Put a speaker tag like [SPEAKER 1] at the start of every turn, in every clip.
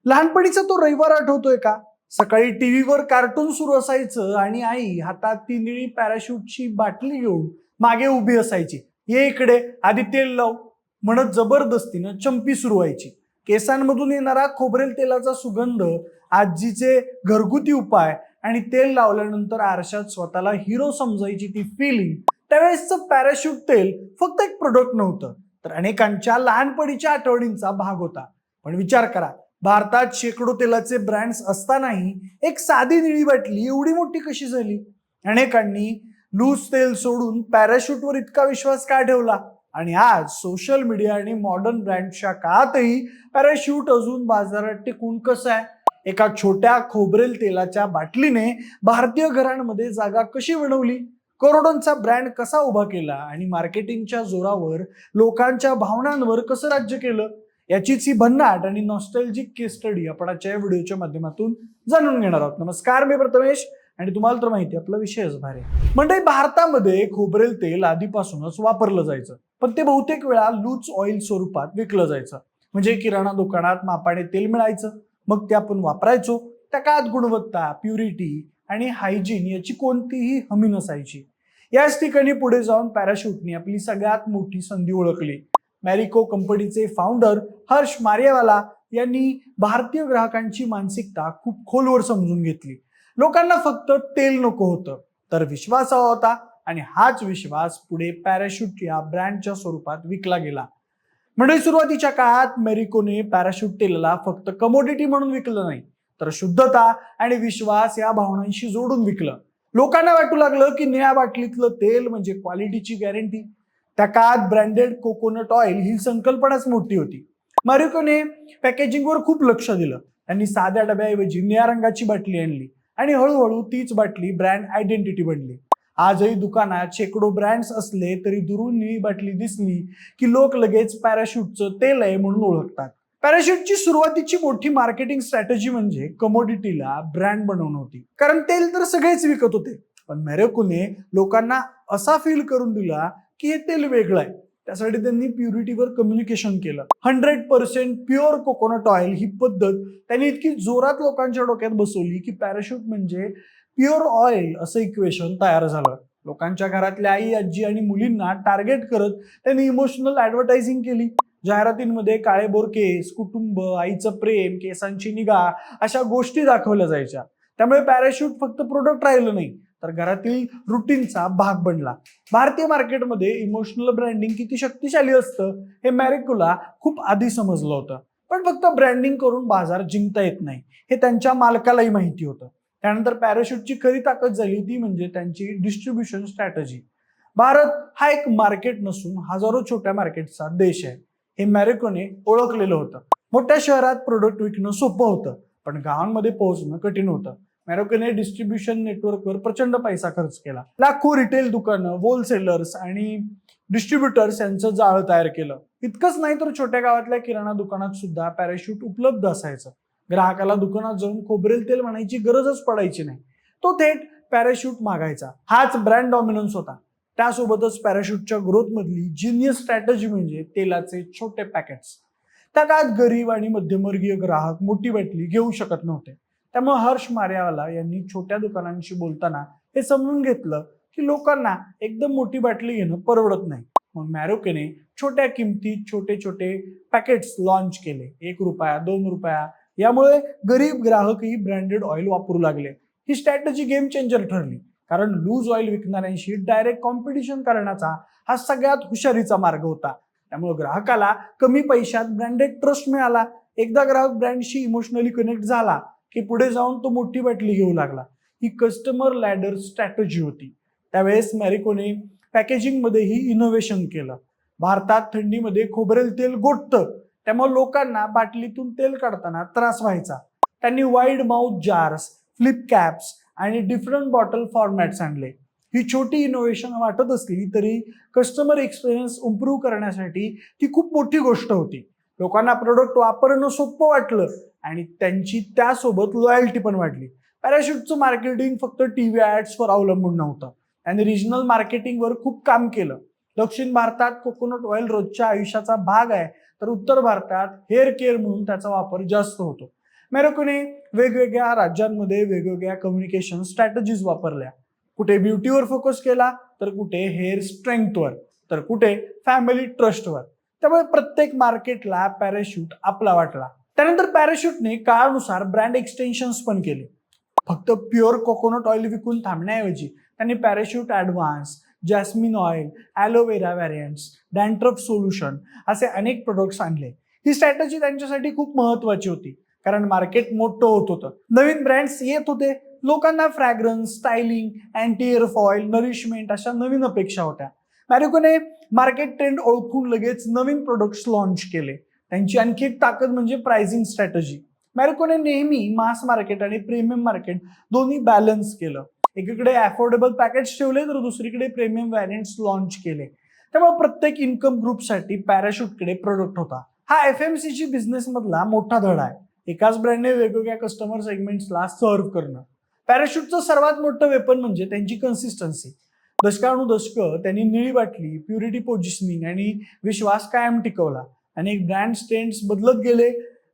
[SPEAKER 1] लहानपणीचा तो रविवार आठवतोय का? सकाळी टीव्हीवर कार्टून सुरू असायचं आणि आई हातात ती निळी पॅराशूटची बाटली घेऊन मागे उभी असायची. ये इकडे, आधी तेल लाव म्हणत जबरदस्तीनं चंपी सुरू व्हायची. केसांमधून येणारा खोबरेल तेलाचा सुगंध, आजीचे घरगुती उपाय आणि तेल लावल्यानंतर आरशात स्वतःला हिरो समजायची ती फिलिंग. त्यावेळेसचं पॅराशूट तेल फक्त एक प्रोडक्ट नव्हतं, तर अनेकांच्या लहानपणीच्या आठवणींचा भाग होता. पण विचार करा, भारतात शेकडो तेलाचे ब्रँड्स असतानाही एक साधी निळी बाटली एवढी मोठी कशी झाली? अनेकांनी लूज तेल सोडून पॅराशूटवर इतका विश्वास का ठेवला? आणि आज सोशल मीडिया आणि मॉडर्न ब्रँडच्या काळातही पॅराशूट अजून बाजारात टिकून कसं आहे? एका छोट्या खोबरेल तेलाच्या बाटलीने भारतीय घरांमध्ये जागा कशी बनवली, करोडोंचा ब्रँड कसा उभा केला आणि मार्केटिंगच्या जोरावर लोकांच्या भावनांवर कसं राज्य केलं, याचीच ही भन्नाट आणि नॉस्टॅल्जिक केस स्टडी आपण आजच्या व्हिडिओच्या माध्यमातून जाणून घेणार आहोत. नमस्कार, मी प्रथमेश आणि तुम्हाला तर माहिती आपला विषयच भारी. म्हणजे भारतामध्ये खोबरेल तेल आधीपासूनच वापरलं जायचं, पण ते बहुतेक वेळा लूज ऑइल स्वरूपात विकलं जायचं. म्हणजे किराणा दुकानात मापाने तेल मिळायचं, मग ते आपण वापरायचो. त्या काळात गुणवत्ता, प्युरिटी आणि हायजीन याची कोणतीही हमी नसायची. याच ठिकाणी पुढे जाऊन पॅराशूटने आपली सगळ्यात मोठी संधी ओळखली. मॅरिको कंपनीचे फाउंडर हर्ष मारियावाला यांनी भारतीय ग्राहकांची मानसिकता खूप खोलवर समजून घेतली. लोकांना फक्त तेल नको होतं, तर विश्वास हवा होता, आणि हाच विश्वास पुढे पॅराशूट या ब्रँडच्या स्वरूपात विकला गेला. म्हणजे सुरुवातीच्या काळात मॅरिकोने पॅराशूट तेलाला फक्त कमोडिटी म्हणून विकलं नाही, तर शुद्धता आणि विश्वास या भावनांशी जोडून विकलं. लोकांना वाटू लागलं की निळ्या बाटलीतलं तेल म्हणजे क्वालिटीची गॅरंटी. त्या काळात ब्रँडेड कोकोनट ऑइल ही संकल्पनाच मोठी होती. मॅरिकोने पॅकेजिंगवर खूप लक्ष दिलं. त्यांनी साध्या डब्याऐवजी निळ्या रंगाची बाटली आणली आणि हळूहळू तीच बाटली ब्रँड आयडेंटिटी बनली. आजही दुकानात शेकडो ब्रँड्स असले तरी दुरून निळी बाटली दिसली की लोक लगेच पॅराशूटचं तेल आहे म्हणून ओळखतात. पॅराशूटची सुरुवातीची मोठी मार्केटिंग स्ट्रॅटेजी म्हणजे कमोडिटीला ब्रँड बनवणं होती. कारण तेल तर सगळेच विकत होते, पण मॅरिकोने लोकांना असा फील करून दिला की हे तेल वेगळं आहे. त्यासाठी त्यांनी प्युरिटीवर कम्युनिकेशन केलं. 100% प्युअर कोकोनट ऑइल ही पद्धत त्यांनी इतकी जोरात लोकांच्या डोक्यात बसवली की पॅराशूट म्हणजे प्युअर ऑइल असं इक्वेशन तयार झालं. लोकांच्या घरातल्या आई, आजी आणि मुलींना टार्गेट करत त्यांनी इमोशनल ऍडव्हर्टायझिंग केली. जाहिरातींमध्ये काळेबोर केस, कुटुंब, आईचं प्रेम, केसांची निगा अशा गोष्टी दाखवल्या जायच्या. त्यामुळे पॅराशूट फक्त प्रोडक्ट राहिलं नाही, तर घरातील रुटीनचा भाग बनला. भारतीय मार्केटमध्ये इमोशनल ब्रँडिंग किती शक्तिशाली असतं हे मॅरिकोला खूप आधी समजलं होतं. पण फक्त ब्रँडिंग करून बाजार जिंकता येत नाही हे त्यांच्या मालकालाही माहिती होतं. त्यानंतर पॅराशूटची खरी ताकद झाली ती म्हणजे त्यांची डिस्ट्रीब्युशन स्ट्रॅटेजी. भारत हा एक मार्केट नसून हजारो छोट्या मार्केटचा देश आहे, हे मॅरिकोने ओळखलेलं होतं. मोठ्या शहरात प्रोडक्ट विकणं सोपं होतं, पण गावांमध्ये पोहोचणं कठीण होतं. मॅरिकोने डिस्ट्रीब्युशन नेटवर्कवर प्रचंड पैसा खर्च केला. लाखो रिटेल दुकानं, होलसेलर्स आणि डिस्ट्रीब्युटर्स यांचं जाळं तयार केलं. इतकंच नाही तर छोट्या गावातल्या किराणा दुकानात सुद्धा पॅराशूट उपलब्ध असायचं. ग्राहकाला दुकानात जाऊन खोबरेल तेल म्हणायची गरजच पडायची नाही, तो थेट पॅराशूट मागायचा. हाच ब्रँड डॉमिनन्स होता. त्यासोबतच पॅराशूटच्या ग्रोथ मधली जिनियस स्ट्रॅटेजी म्हणजे तेलाचे छोटे पॅकेट्स. त्या काळात गरीब आणि मध्यमवर्गीय ग्राहक मोठी बाटली घेऊ शकत नव्हते. त्यामुळे हर्ष मारियावाला यांनी छोट्या दुकानांशी बोलताना हे समजून घेतलं की लोकांना एकदम मोठी बाटली घेणं परवडत नाही. मग मॅरिकोने छोट्या किमतीत छोटे छोटे पॅकेट्स लॉन्च केले. 1 रुपया, 2 रुपया. यामुळे गरीब ग्राहकही ब्रँडेड ऑइल वापरू लागले. ही स्ट्रॅटेजी गेम चेंजर ठरली, कारण लूज ऑइल विकणाऱ्यांशी डायरेक्ट कॉम्पिटिशन करण्याचा हा सगळ्यात हुशारीचा मार्ग होता. त्यामुळे ग्राहकाला कमी पैशात ब्रँडेड ट्रस्ट मिळाला. एकदा ग्राहक ब्रँडशी इमोशनली कनेक्ट झाला की पुढे जाऊन तो मोठी बाटली घेऊ लागला. ही कस्टमर लॅडर स्ट्रॅटेजी होती. त्यावेळेस मॅरिकोने पॅकेजिंग मध्येही इनोव्हेशन केलं. भारतात थंडीमध्ये खोबरेल तेल गोठतं, त्यामुळे लोकांना बाटलीतून तेल काढताना त्रास व्हायचा. त्यांनी wide mouth jars, flip caps आणि डिफरंट बॉटल फॉर्मॅट्स आणले. ही छोटी इनोव्हेशन वाटत असली तरी कस्टमर एक्सपिरियन्स इम्प्रूव्ह करण्यासाठी ती खूप मोठी गोष्ट होती. लोकांना प्रोडक्ट वापरणं सोपं वाटलं आणि त्यांची त्यासोबत लॉयल्टी पण वाढली. पॅराशूटचं मार्केटिंग फक्त टीव्ही ऍड्सवर अवलंबून नव्हतं. त्यांनी रिजनल मार्केटिंगवर खूप काम केलं. दक्षिण भारतात कोकोनट ऑइल रोजच्या आयुष्याचा भाग आहे, तर उत्तर भारतात हेअर केअर म्हणून त्याचा वापर जास्त होतो. मॅरिकोने वेगवेगळ्या राज्यांमध्ये वेगवेगळ्या कम्युनिकेशन स्ट्रॅटेजीज वापरल्या. कुठे ब्युटीवर फोकस केला, तर कुठे हेअर स्ट्रेंथवर, तर कुठे फॅमिली ट्रस्टवर. त्यामुळे प्रत्येक मार्केटला पॅराशूट आपला वाटला. त्यानंतर पॅराशूटने काळानुसार ब्रँड एक्सटेन्शन्स पण केले. फक्त प्युअर कोकोनट ऑइल विकून थांबण्याऐवजी त्यांनी Parachute Advance, jasmine oil, aloe vera variants, dandruff solution असे अनेक प्रोडक्ट्स आणले. ही स्ट्रॅटेजी त्यांच्यासाठी खूप महत्वाची होती, कारण मार्केट मोठं होत होतं, नवीन ब्रँड्स येत होते, लोकांना fragrance, styling, anti air foil, nourishment अशा नवीन अपेक्षा होत्या. मॅरिकोने मार्केट ट्रेंड ओळखून लगेच नवीन प्रोडक्ट्स लॉन्च केले. त्यांची आणखी एक ताकद म्हणजे प्राइसिंग स्ट्रॅटेजी. मॅरिकोने नेहमी मास मार्केट आणि प्रीमियम मार्केट दोन्ही बॅलन्स केलं. एकीकडे अफोर्डेबल पॅकेज ठेवले, तर दुसरीकडे प्रीमियम व्हॅरियंट्स लॉन्च केले. त्यामुळे प्रत्येक इन्कम ग्रुपसाठी पॅराशूटकडे प्रोडक्ट होता. हा एफएमसीजी बिझनेस मधला मोठा धडा आहे. एकाच ब्रँडने वेगवेगळ्या कस्टमर सेगमेंट्सला सर्व्ह करणं. पॅराशूटचं सर्वात मोठं वेपन म्हणजे त्यांची कन्सिस्टन्सी. दशकानुदशकं त्यांनी निळी बाटली, प्युरिटी पोझिशनिंग आणि विश्वास कायम टिकवला. अनेक ब्रँड ट्रेंड्स बदलत गेले,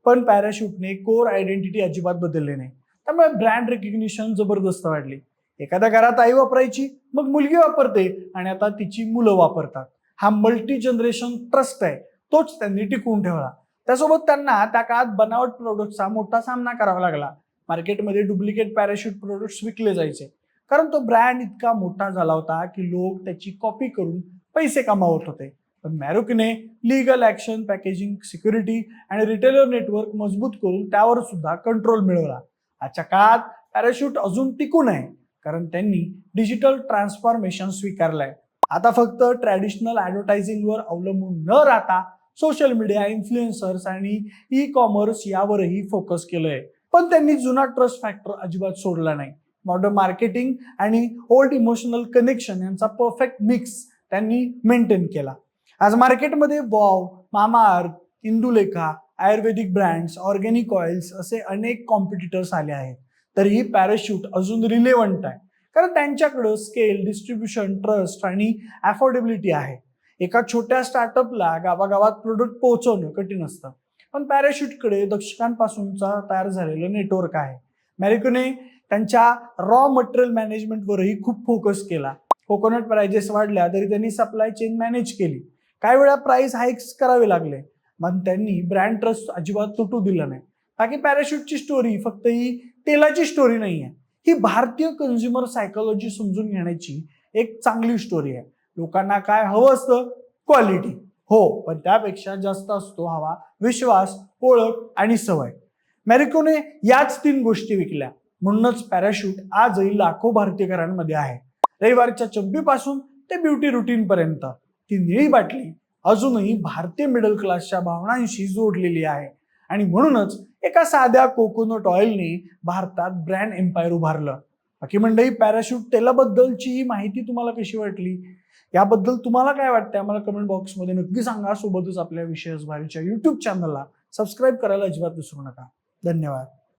[SPEAKER 1] पण पॅराशूटने कोर आयडेंटिटी अजिबात बदलले नाही. त्यामुळे ब्रँड रेकग्निशन जबरदस्त वाढली. एखाद्या घरात आई वापरायची, मग मुलगी वापरते आणि आता तिची मुलं वापरतात. हा मल्टी जनरेशन ट्रस्ट आहे, तोच त्यांनी टिकवून ठेवला. त्यासोबत त्यांना त्या काळात बनावट प्रोडक्टचा मोठा सामना करावा लागला. मार्केटमध्ये डुप्लिकेट पॅराशूट प्रोडक्ट्स विकले जायचे, कारण तो ब्रँड इतका मोठा झाला होता की लोक त्याची कॉपी करून पैसे कमावत होते. पण मॅरिकोने लीगल ऍक्शन, पॅकेजिंग, सिक्युरिटी आणि रिटेलर नेटवर्क मजबूत करून त्यावर सुद्धा कंट्रोल मिळवला. आजच्या काळात पॅराशूट अजून टिकून आहे, कारण त्यांनी डिजिटल ट्रान्सफॉर्मेशन स्वीकारलंय. आता फक्त ट्रॅडिशनल ऍडव्हर्टायझिंगवर अवलंबून न राहता सोशल मीडिया, इन्फ्लुएन्सर्स आणि ई कॉमर्स यावरही फोकस केलंय. पण त्यांनी जुना ट्रस्ट फॅक्टर अजिबात सोडला नाही. मॉडर्न मार्केटिंग आणि ओल्ड इमोशनल कनेक्शन यांचा परफेक्ट मिक्स त्यांनी मेंटेन केला. आज मार्केटमध्ये वॉव, मामाअर्थ, इंदुलेखा, आयुर्वेदिक ब्रँड्स, ऑर्गॅनिक ऑइल्स असे अनेक कॉम्पिटिटर्स आले आहेत. तरीही पॅराशूट अजून रिलेव्हंट आहे, कारण त्यांच्याकडे स्केल, डिस्ट्रीब्युशन, ट्रस्ट आणि अफोर्डेबिलिटी आहे. एका छोट्या स्टार्टअपला गावागावात प्रोडक्ट पोहोचवणं कठीण असतं, पण पॅराशूटकडे दशकांपासूनचा तयार झालेलं नेटवर्क आहे. मॅरिकोने त्यांच्या रॉ मटेरियल मॅनेजमेंटवरही खूप फोकस केला. कोकोनट प्राइजेस वाढल्या तरी त्यांनी सप्लाय चेन मॅनेज केली. काही वेळा प्राइस हाईक्स करावे लागले, पण त्यांनी ब्रँड ट्रस्ट अजिबात तुटू दिला नाही. बाकी पॅराशूटची स्टोरी फक्त ही तेलाची स्टोरी नाही आहे, ही भारतीय कंझ्युमर सायकोलॉजी समजून घेण्याची एक चांगली स्टोरी आहे. लोकांना काय हवं असतं? क्वालिटी, हो, पण त्यापेक्षा जास्त असतो हवा विश्वास, ओळख आणि सवय. मॅरिकोने याच 3 गोष्टी विकल्या, म्हणूनच पॅराशूट आजही लाखो भारतीय घरांमध्ये आहे. रविवारच्या चंपीपासून ते ब्युटी रुटीन पर्यंत ती निळी बाटली अजूनही भारतीय मिडल क्लासच्या भावनांशी जोडलेली आहे. आणि म्हणूनच एका साध्या कोकोनट ऑइलने भारतात ब्रँड एम्पायर उभारलं. बाकी मंडळी, पॅराशूट तेलाबद्दलची ही माहिती तुम्हाला कशी वाटली? याबद्दल तुम्हाला काय वाटतं आम्हाला कमेंट बॉक्समध्ये नक्की सांगा. सोबतच आपल्या विषयच भारीच्या YouTube चॅनलला सबस्क्राईब करायला अजिबात विसरू नका. धन्यवाद.